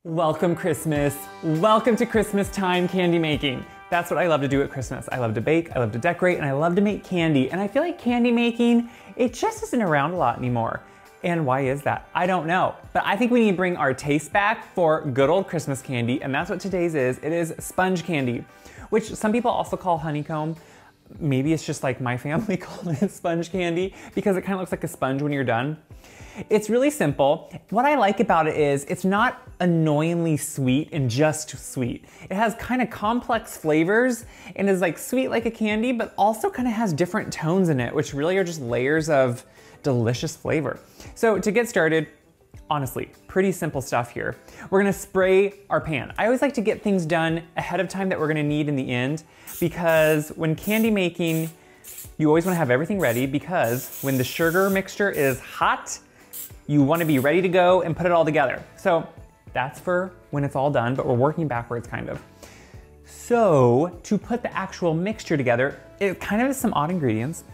Welcome Christmas. Welcome to Christmas time candy making. That's what I love to do at Christmas. I love to bake, I love to decorate, and I love to make candy. And I feel like candy making, it just isn't around a lot anymore. And why is that? I don't know. But I think we need to bring our taste back for good old Christmas candy, and that's what today's is. It is sponge candy, which some people also call honeycomb. Maybe it's just like my family called it sponge candy because it kind of looks like a sponge when you're done. It's really simple. What I like about it is it's not annoyingly sweet and just sweet. It has kind of complex flavors and is like sweet like a candy, but also kind of has different tones in it, which really are just layers of delicious flavor. So to get started, honestly, pretty simple stuff here. We're gonna spray our pan. I always like to get things done ahead of time that we're gonna need in the end, because when candy making, you always wanna have everything ready, because when the sugar mixture is hot, you wanna be ready to go and put it all together. So that's for when it's all done, but we're working backwards kind of. So to put the actual mixture together, it kind of is some odd ingredients,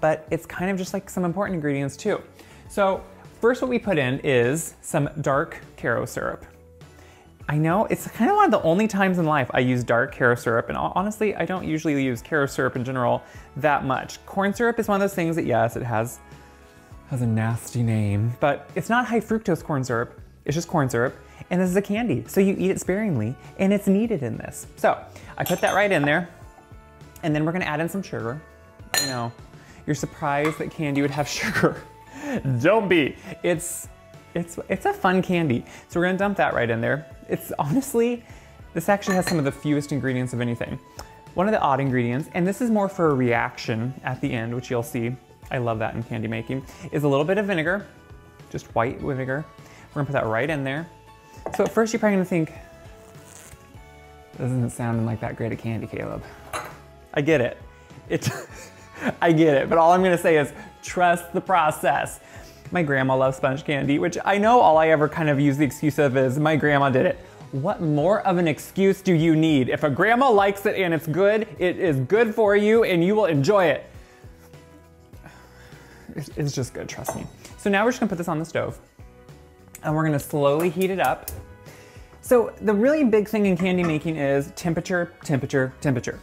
but it's kind of just like some important ingredients too. So first what we put in is some dark Caro syrup. I know it's kind of one of the only times in life I use dark Caro syrup, and honestly, I don't usually use Caro syrup in general that much. Corn syrup is one of those things that, yes, it has a nasty name, but it's not high fructose corn syrup, it's just corn syrup, and this is a candy, so you eat it sparingly, and it's needed in this. So I put that right in there, and then we're gonna add in some sugar. I know, you're surprised that candy would have sugar. Don't be. It's a fun candy. So we're gonna dump that right in there. It's honestly, this actually has some of the fewest ingredients of anything. One of the odd ingredients, and this is more for a reaction at the end, which you'll see, I love that in candy making, is a little bit of vinegar, just white vinegar. We're gonna put that right in there. So at first you're probably gonna think, doesn't sound like that great a candy, Caleb. I get it. I get it, but all I'm gonna say is trust the process. My grandma loves sponge candy, which I know all I ever kind of use the excuse of is my grandma did it. What more of an excuse do you need? If a grandma likes it and it's good, it is good for you and you will enjoy it. It's just good, trust me. So now we're just gonna put this on the stove and we're gonna slowly heat it up. So the really big thing in candy making is temperature, temperature, temperature.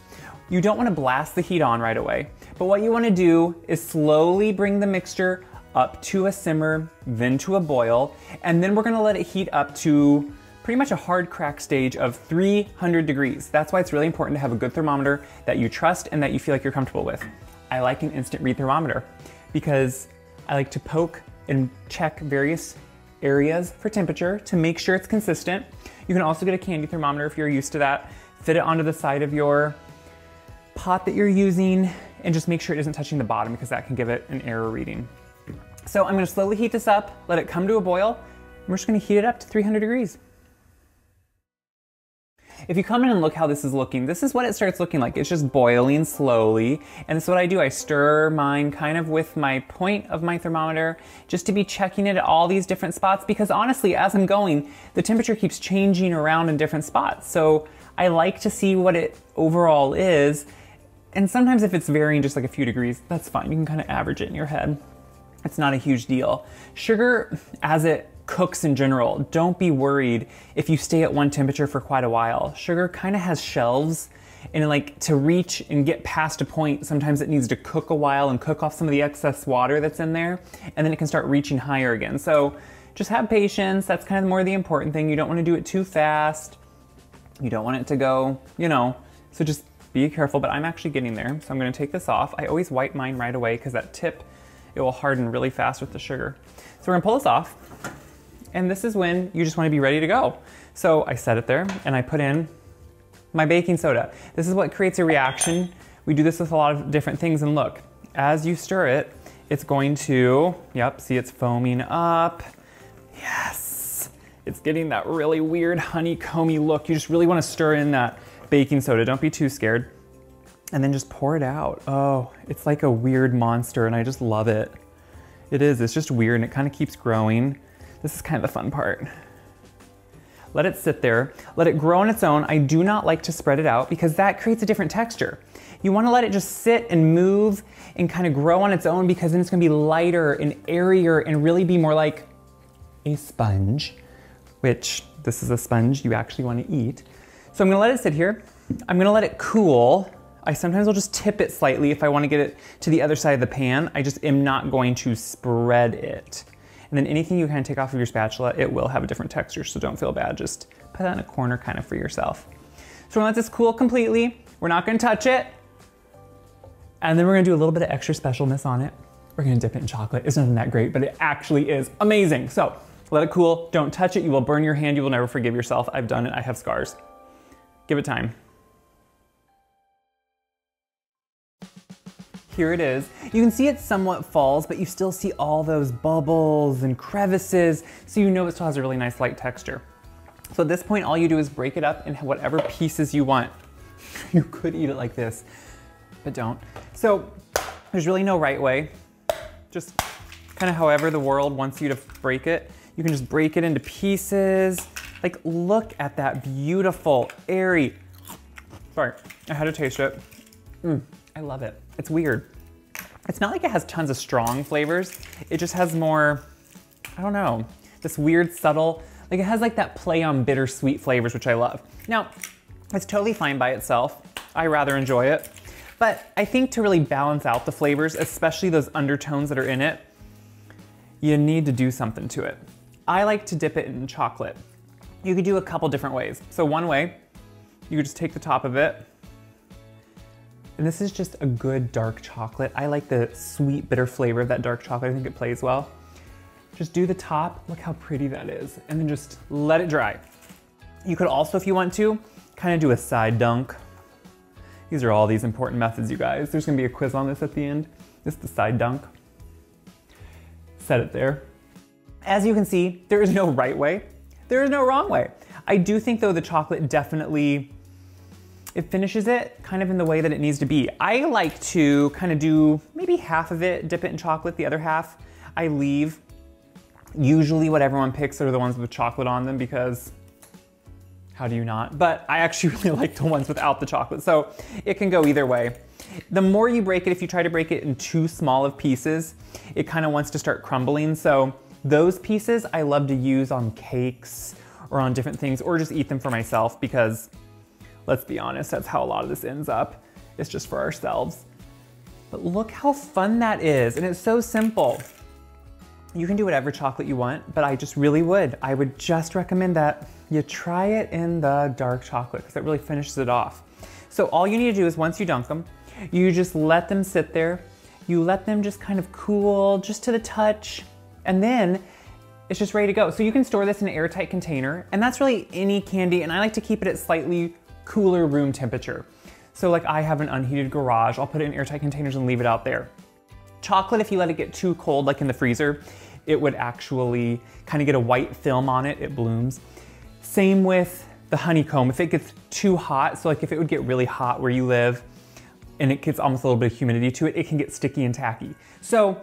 You don't wanna blast the heat on right away, but what you wanna do is slowly bring the mixture up to a simmer, then to a boil, and then we're gonna let it heat up to pretty much a hard crack stage of 300 degrees. That's why it's really important to have a good thermometer that you trust and that you feel like you're comfortable with. I like an instant read thermometer because I like to poke and check various areas for temperature to make sure it's consistent. You can also get a candy thermometer if you're used to that. Fit it onto the side of your pot that you're using and just make sure it isn't touching the bottom because that can give it an error reading. So I'm gonna slowly heat this up, let it come to a boil, and we're just gonna heat it up to 300 degrees. If you come in and look how this is looking, this is what it starts looking like. It's just boiling slowly. And this is what I do. I stir mine kind of with my point of my thermometer just to be checking it at all these different spots, because honestly, as I'm going, the temperature keeps changing around in different spots. So I like to see what it overall is. And sometimes if it's varying just like a few degrees, that's fine. You can kind of average it in your head. It's not a huge deal. Sugar, as it cooks in general, don't be worried if you stay at one temperature for quite a while. Sugar kind of has shelves, and like to reach and get past a point, sometimes it needs to cook a while and cook off some of the excess water that's in there, and then it can start reaching higher again. So just have patience. That's kind of more the important thing. You don't want to do it too fast. You don't want it to go, so just be careful, but I'm actually getting there. So I'm gonna take this off. I always wipe mine right away because that tip, it will harden really fast with the sugar. So we're gonna pull this off. And this is when you just wanna be ready to go. So I set it there and I put in my baking soda. This is what creates a reaction. We do this with a lot of different things, and look, as you stir it, it's going to, see it's foaming up. Yes, it's getting that really weird honeycomby look. You just really wanna stir in that baking soda. Don't be too scared. And then just pour it out. Oh, it's like a weird monster and I just love it. It is, it's just weird and it kind of keeps growing. This is kind of the fun part. Let it sit there, let it grow on its own. I do not like to spread it out because that creates a different texture. You wanna let it just sit and move and kind of grow on its own, because then it's gonna be lighter and airier and really be more like a sponge which this is a sponge you actually want to eat. So I'm gonna let it sit here. I'm gonna let it cool. I sometimes will just tip it slightly if I want to get it to the other side of the pan. I just am not going to spread it. And then anything you kind of take off of your spatula, it will have a different texture, so don't feel bad. Just put that in a corner kind of for yourself. So we're gonna let this cool completely. We're not gonna touch it. And then we're gonna do a little bit of extra specialness on it. We're gonna dip it in chocolate. It's not that great, but it actually is amazing. So let it cool, don't touch it. You will burn your hand, you will never forgive yourself. I've done it, I have scars. Give it time. Here it is. You can see it somewhat falls, but you still see all those bubbles and crevices, so you know it still has a really nice light texture. So at this point, all you do is break it up in whatever pieces you want. You could eat it like this, but don't. So there's really no right way. Just kind of however the world wants you to break it. You can just break it into pieces. Like, look at that beautiful, airy, sorry, I had to taste it. I love it. It's weird. It's not like it has tons of strong flavors. It just has more, I don't know, this weird subtle, like it has like that play on bittersweet flavors, which I love. Now, it's totally fine by itself. I rather enjoy it. But I think to really balance out the flavors, especially those undertones that are in it, you need to do something to it. I like to dip it in chocolate. You could do a couple different ways. So one way, you could just take the top of it, and this is just a good dark chocolate. I like the sweet, bitter flavor of that dark chocolate. I think it plays well. Just do the top, look how pretty that is, and then just let it dry. You could also, if you want to, kind of do a side dunk. These are all these important methods, you guys. There's gonna be a quiz on this at the end. This is the side dunk. Set it there. As you can see, there is no right way. There is no wrong way. I do think though the chocolate definitely, it finishes it kind of in the way that it needs to be. I like to kind of do maybe half of it, dip it in chocolate, the other half I leave. Usually what everyone picks are the ones with chocolate on them because how do you not? But I actually really like the ones without the chocolate, so it can go either way. The more you break it, if you try to break it in too small of pieces, it kind of wants to start crumbling. So those pieces I love to use on cakes or on different things, or just eat them for myself because let's be honest, that's how a lot of this ends up. It's just for ourselves. But look how fun that is, and it's so simple. You can do whatever chocolate you want, but I just really would. I would just recommend that you try it in the dark chocolate because it really finishes it off. So all you need to do is once you dunk them, you just let them sit there. You let them just kind of cool just to the touch, and then it's just ready to go. So you can store this in an airtight container, and that's really any candy, and I like to keep it at slightly cooler room temperature. So like I have an unheated garage, I'll put it in airtight containers and leave it out there. Chocolate, if you let it get too cold, like in the freezer, it would actually kind of get a white film on it, it blooms. Same with the honeycomb, if it gets too hot, so like if it would get really hot where you live and it gets almost a little bit of humidity to it, it can get sticky and tacky. So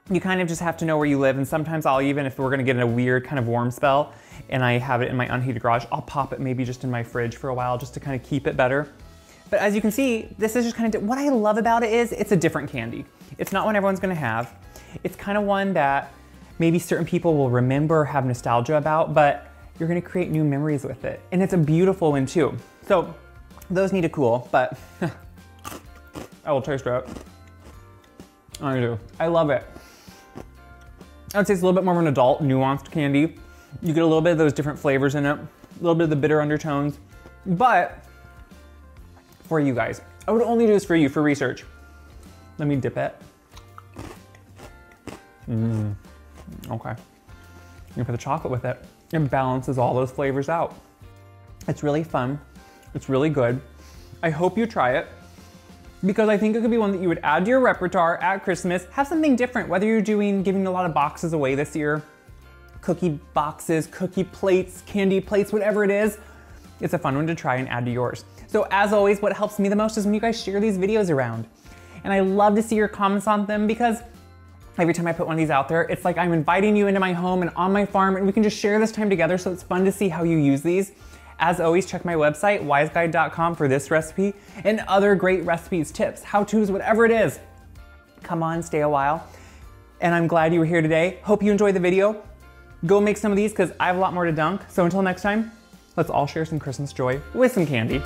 you kind of just have to know where you live, and sometimes I'll even, if we're gonna get in a weird kind of warm spell and I have it in my unheated garage, I'll pop it maybe just in my fridge for a while just to kind of keep it better. But as you can see, this is just kind of, what I love about it is it's a different candy. It's not one everyone's gonna have. It's kind of one that maybe certain people will remember or have nostalgia about, but you're gonna create new memories with it. And it's a beautiful one too. So those need to cool, but I will taste it. I do, I love it. I would say it's a little bit more of an adult, nuanced candy. You get a little bit of those different flavors in it, a little bit of the bitter undertones, but for you guys, I would only do this for you, for research. Let me dip it. Okay. You put the chocolate with it. It balances all those flavors out. It's really fun. It's really good. I hope you try it, because I think it could be one that you would add to your repertoire at Christmas. Have something different, whether you're giving a lot of boxes away this year, cookie boxes, cookie plates, candy plates, whatever it is. It's a fun one to try and add to yours. So as always, what helps me the most is when you guys share these videos around. And I love to see your comments on them, because every time I put one of these out there, it's like I'm inviting you into my home and on my farm, and we can just share this time together, so it's fun to see how you use these. As always, check my website, wiseguide.com, for this recipe and other great recipes, tips, how-tos, whatever it is. Come on, stay a while. And I'm glad you were here today. Hope you enjoyed the video. Go make some of these because I have a lot more to dunk. So until next time, let's all share some Christmas joy with some candy.